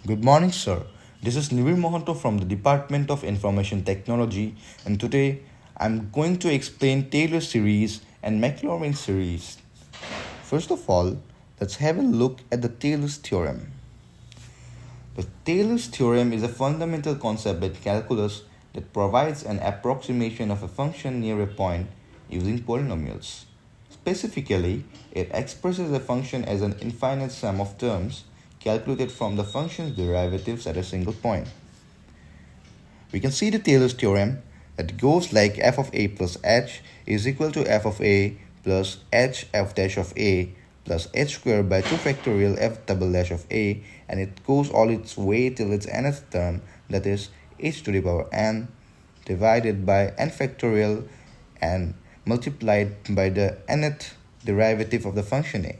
Good morning, sir. This is Nivir Mohanto from the Department of Information Technology, and today I'm going to explain Taylor series and maclaurin series. First of all, let's have a look at the Taylor's theorem. The Taylor's theorem is a fundamental concept in calculus that provides an approximation of a function near a point using polynomials. Specifically, it expresses a function as an infinite sum of terms calculated from the function's derivatives at a single point. We can see the Taylor's theorem that goes like f of a plus h is equal to f of a plus h f dash of a plus h squared by 2 factorial f double dash of a, and it goes all its way till its nth term, that is h to the power n divided by n factorial and multiplied by the nth derivative of the function a.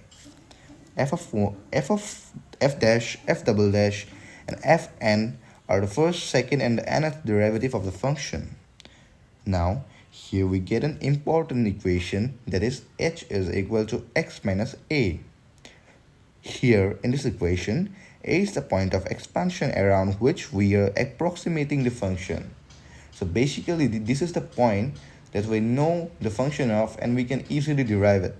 F dash, f double dash, and fn are the first, second, and the nth derivative of the function. Now, here we get an important equation, that is h is equal to x minus a. Here in this equation, a is the point of expansion around which we are approximating the function. So basically this is the point that we know the function of and we can easily derive it.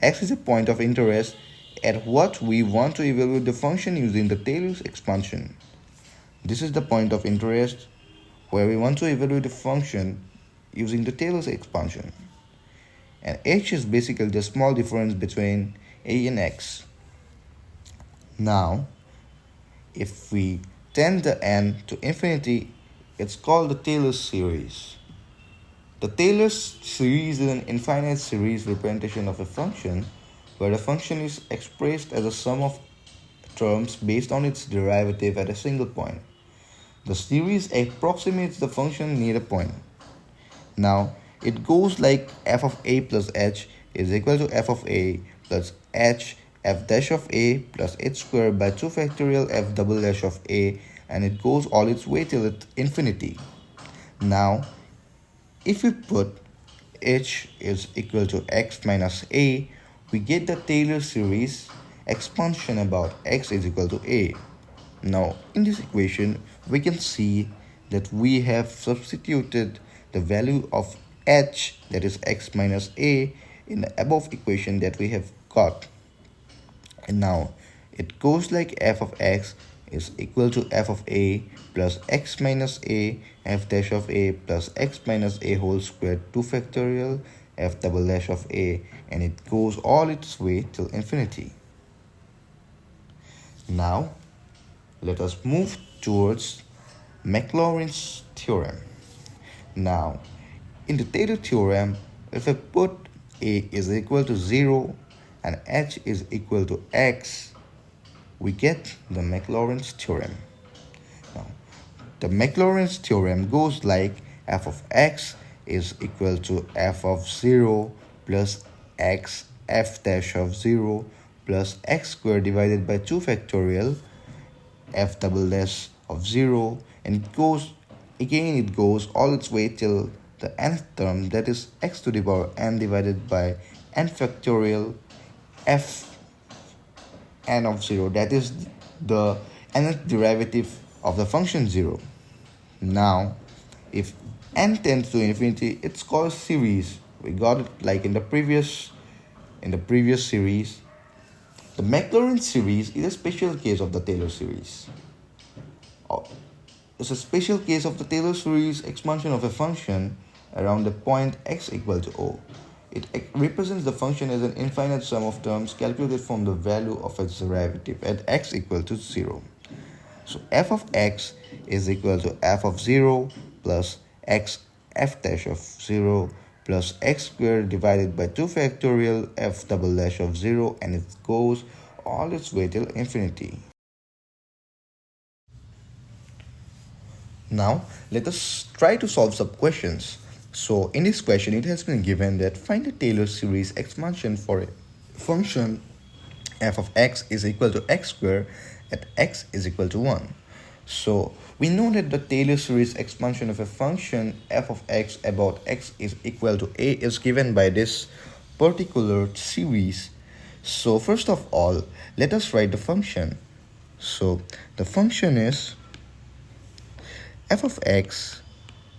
X is a point of interest at what we want to evaluate the function using the Taylor's expansion. This is the point of interest where we want to evaluate the function using the Taylor's expansion. And h is basically the small difference between a and x. Now, if we tend the n to infinity, it's called the Taylor's series. The Taylor's series is an infinite series representation of a function where the function is expressed as a sum of terms based on its derivative at a single point. The series approximates the function near a point. Now, it goes like f of a plus h is equal to f of a plus h f dash of a plus h squared by 2 factorial f double dash of a, and it goes all its way till infinity. Now, if we put h is equal to x minus a, we get the Taylor series expansion about x is equal to a. Now, in this equation, we can see that we have substituted the value of h, that is x minus a, in the above equation that we have got. And now, it goes like f of x is equal to f of a plus x minus a f dash of a plus x minus a whole squared 2 factorial f double dash of a, and it goes all its way till infinity. Now, let us move towards maclaurin's theorem. Now, in the Taylor theorem, if I put a is equal to 0 and h is equal to x, we get the maclaurin's theorem. Now, the maclaurin's theorem goes like f of x is equal to f of 0 plus x f dash of 0 plus x squared divided by 2 factorial f double dash of 0, and it goes all its way till the nth term, that is x to the power n divided by n factorial f n of 0, that is the nth derivative of the function 0. Now, if n tends to infinity, it's called series. We got it like in the previous series. The maclaurin series is a special case of the Taylor series. It's a special case of the Taylor series expansion of a function around the point x equal to o. It represents the function as an infinite sum of terms calculated from the value of its derivative at x equal to 0. So f of x is equal to f of 0 plus x f dash of 0 plus x squared divided by 2 factorial f double dash of 0, and it goes all its way till infinity. Now, let us try to solve some questions. So, in this question, it has been given that find the Taylor series expansion for a function f of x is equal to x squared at x is equal to 1. So, we know that the Taylor series expansion of a function f of x about x is equal to a is given by this particular series. So, first of all, let us write the function. So the function is f of x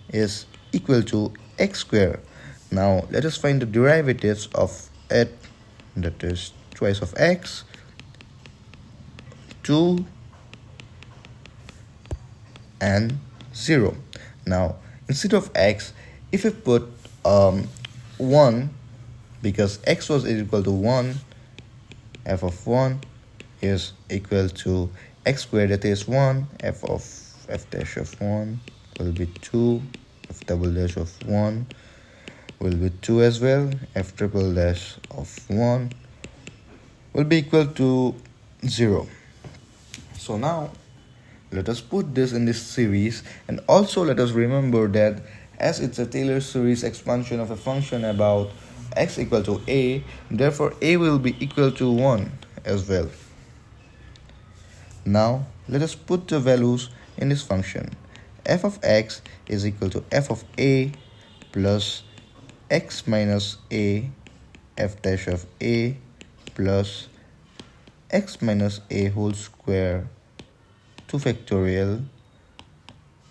is equal to x squared. Now let us find the derivatives of it, that is twice of x, 2 and 0. Now instead of x, if we put 1, because x was equal to 1, f of 1 is equal to x squared, that is 1, f dash of 1 will be 2, f double dash of 1 will be 2 as well, f triple dash of 1 will be equal to 0. So now let us put this in this series, and also let us remember that as it's a Taylor series expansion of a function about x equal to a, therefore a will be equal to 1 as well. Now let us put the values in this function. F of x is equal to f of a plus x minus a, f dash of a plus x minus a whole square 2 factorial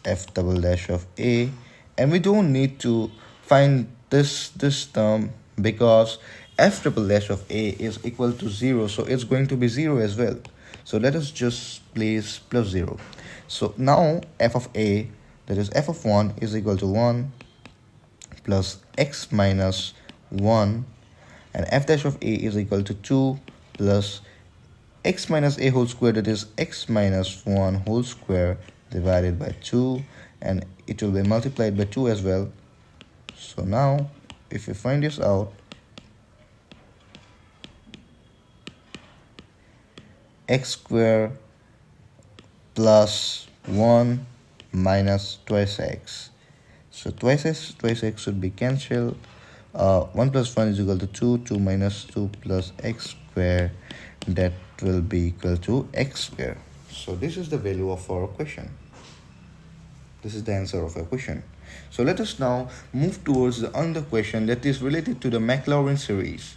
f double dash of a, and we don't need to find this term because f triple dash of a is equal to 0, so it's going to be 0 as well. So let us just place plus 0. So now f of a, that is f of 1, is equal to 1 plus x minus 1, and f dash of a is equal to 2 plus x minus a whole square, that is x minus 1 whole square divided by 2, and it will be multiplied by 2 as well. So now if you find this out, x square plus 1 minus twice x. So twice x should be cancelled. 1 plus 1 is equal to 2, 2 minus 2 plus x square, that will be equal to x square. So this is the value of our question. This is the answer of our question. So let us now move towards the other question that is related to the Maclaurin series.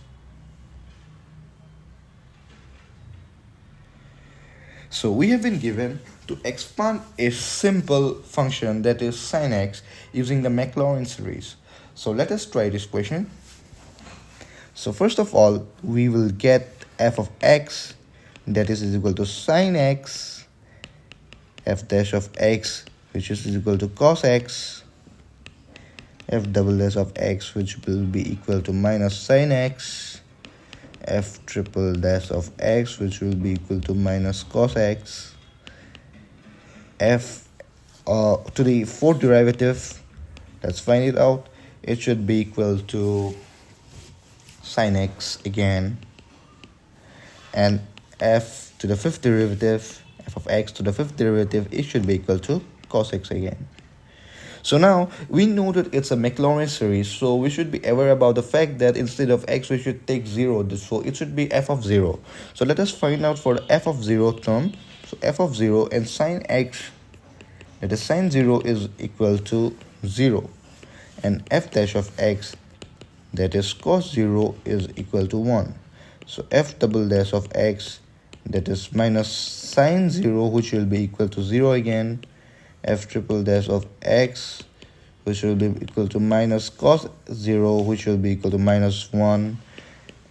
So we have been given to expand a simple function, that is sin x, using the Maclaurin series. So let us try this question. So first of all, we will get f of x, that is equal to sin x, f dash of x, which is equal to cos x, f double dash of x, which will be equal to minus sin x, f triple dash of x, which will be equal to minus cos x, f to the fourth derivative, let's find it out, it should be equal to sin x again, and f to the fifth derivative, f of x to the fifth derivative, it should be equal to cos x again. So now we know that it's a Maclaurin series, so we should be aware about the fact that instead of x we should take 0, so it should be f of 0. So let us find out for the f of 0 term. So f of 0 and sin x, that is sin 0, is equal to 0, and f dash of x, that is cos 0, is equal to 1. So f double dash of x, that is minus sin 0, which will be equal to 0 again, f triple dash of x, which will be equal to minus cos 0, which will be equal to minus 1,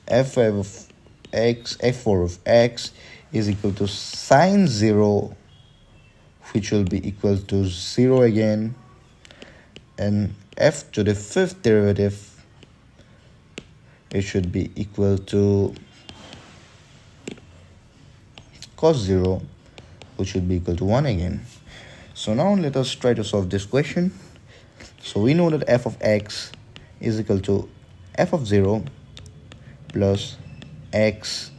f5 of x, f4 of x is equal to sin 0, which will be equal to 0 again, and f to the fifth derivative, it should be equal to cos 0, which should be equal to 1 again. So now let us try to solve this question. So we know that f of x is equal to f of 0 plus x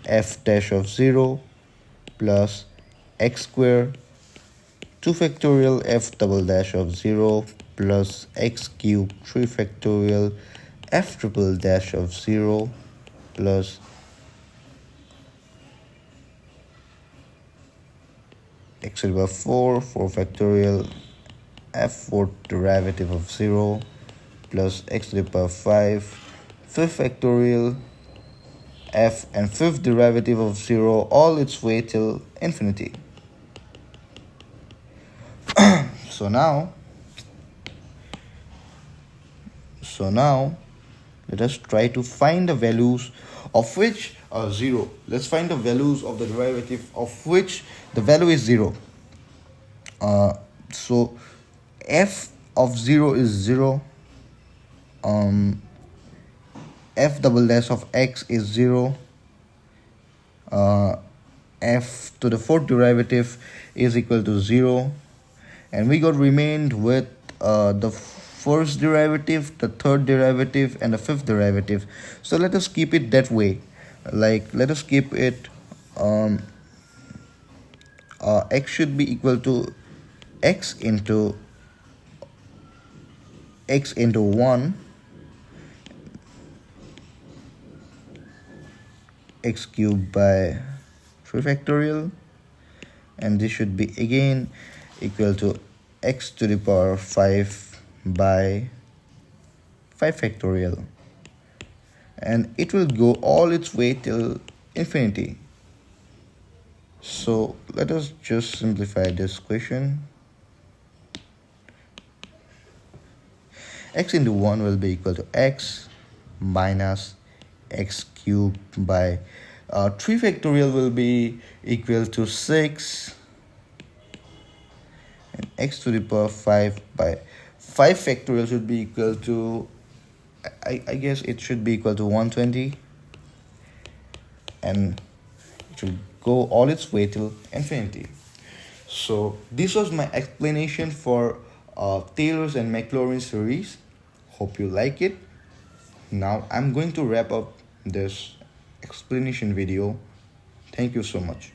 f dash of 0 plus x square 2 factorial f double dash of 0 plus x cube 3 factorial f triple dash of 0 plus x to the power 4 factorial f fourth derivative of 0 plus x to the power 5 fifth factorial f and fifth derivative of 0 all its way till infinity. So now let us try to find the values of which 0. Let's find the values of the derivative of which the value is 0. So f of 0 is 0. F double dash of x is 0. F to the fourth derivative is equal to 0. And we got remained with the first derivative, the third derivative, and the fifth derivative. So let us keep it that way. Like, let us keep it x should be equal to x into 1, x cubed by 3 factorial, and this should be again equal to x to the power 5 by 5 factorial, and it will go all its way till infinity. So let us just simplify this question. X into 1 will be equal to x minus x cubed by 3 factorial will be equal to 6, and x to the power 5 by 5 factorial should be equal to, I guess it should be equal to 120, and it will go all its way till infinity. So this was my explanation for Taylor's and Maclaurin series. Hope you like it. Now I'm going to wrap up this explanation video. Thank you so much.